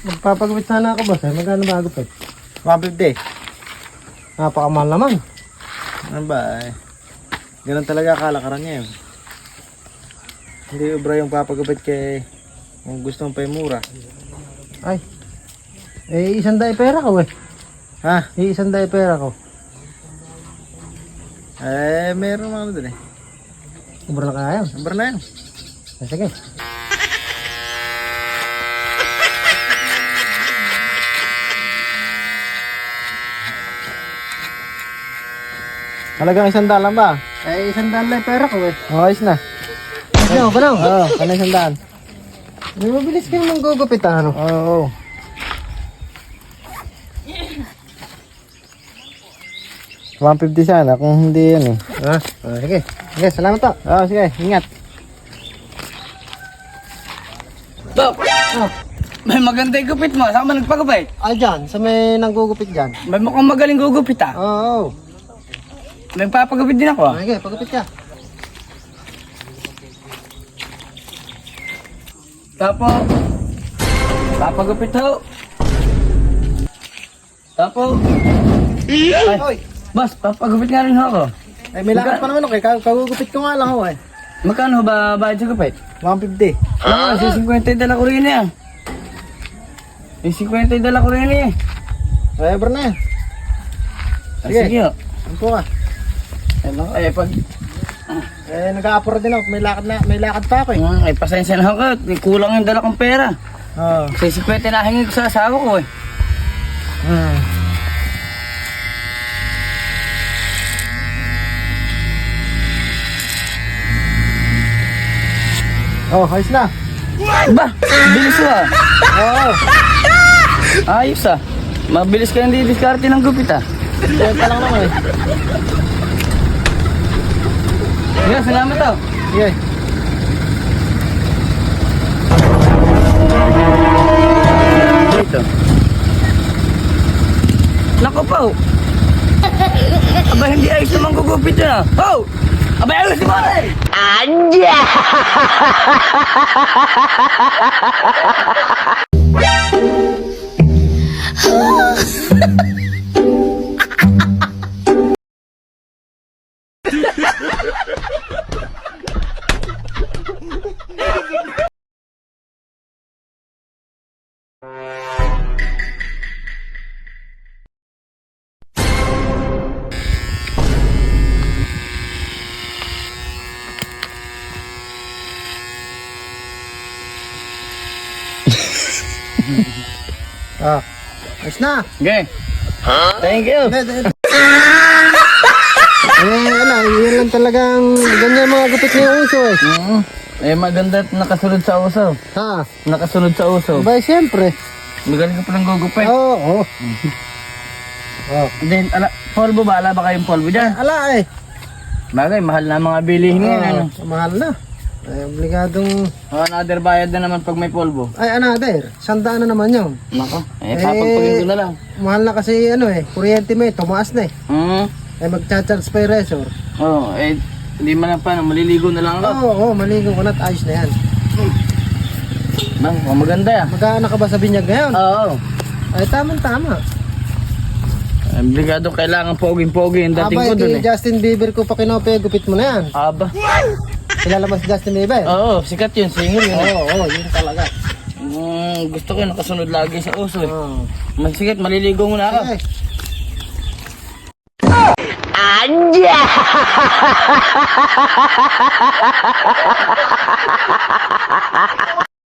Magpapagupit sana ako boss. Magkano ba agupit? 150. Napakamahal naman. Ano ba eh? Ganun talaga kalakaran niya yun. Hindi ubra yung papagupit kay kung gusto mong pa'y mura. Ay. Eh, 100 pera ko eh. Ha? 100 pera ko. Eh, meron mga ano dun eh. Ubra na kaya yun. Ubra na yun. Sige. Halagang 100 lang ba? Eh, 100 pera ko eh. Ayos na. Ano, ano? Oo, ano 100? May mabilis ka naman gugupit ano? Oo. $150 sana kung hindi yan eh. Sige. Sige, salamat to. Sige, ingat. Dok! May maganda yung gupit mo. Saan ka ba nagpagupit? Ay, dyan. Sa may nanggugupit dyan. May mukhang magaling gugupit ah. Oo. Nagpapagupit din ako ah. Sige, pagupit ka. Tapo. Papagupit ho. Tapo. Ay, Hoy! boss, papagupit nga rin ho ako. Eh, may lakad pa naman ako eh. Kagugupit ko nga lang ako eh. Magkano ba bayad sa gupit? 150. Ah, si 50 dala ko rin eh. Yung 50 dala ko rin eh. Forever na yan. Ah, Sige. sige ho. Ampo ka. Eh, pag... Eh, nag-a-apura din ako. May lakad pa ako eh. Ay, pasensya na ako. Kulang yung dala kong pera. Oo. Kasi 50 na hingi ko sa asawa ko eh. Oh, ayos na. Ba, bilis ah. Oo. Ayos ah. Mabilis ka hindi diskarte ng gupit ah. Yan pa lang naman eh. Yeah, salamat ah. Sige. Dito. Nako po. Aba, hindi ayos naman gugupit yun ah. Oh! Aba, ayos mo rin! Anja! Ayos na. Okay. Thank you. Yan lang talagang ganyan mga gupit na yung uso eh. Eh, maganda at nakasunod sa uso. Ha? Nakasunod sa uso. Ba, siyempre. Magaling ka palang gugupit. Oo. Then, polvo ba? Ala ba kayong polvo dyan? Ala eh. Bagay, mahal na mga bilihin ngayon. Ano? Mahal na. Ay, obligadong... Oh, another bayad na naman pag may polvo. Ay, another. 100 na naman yun. Nako, papagpagin ko na lang. Mahal na kasi ano eh. Kuryente mo eh. Tumaas na eh. Ay, magcha-charge pa yung resort. Oh, hindi man lang paano, maliligo na lang ako. Oo, maligo ko na at ayos na yan. Bang, maganda ya. Mag-aana ka ba sa binyag ngayon? Oo. Ay, tama-tama. Obligado kailangan poging-pogi yung dating ko dun kay Justin Bieber ko pa kinope, gupit mo na yan. Aba. Kilala mo si Justin Bieber? Oo, sikat yun, singer yun. Oo, yun talaga. Gusto ko nakasunod lagi sa uso eh. Oo. Masikat, maliligo muna ako. Ay, Anja!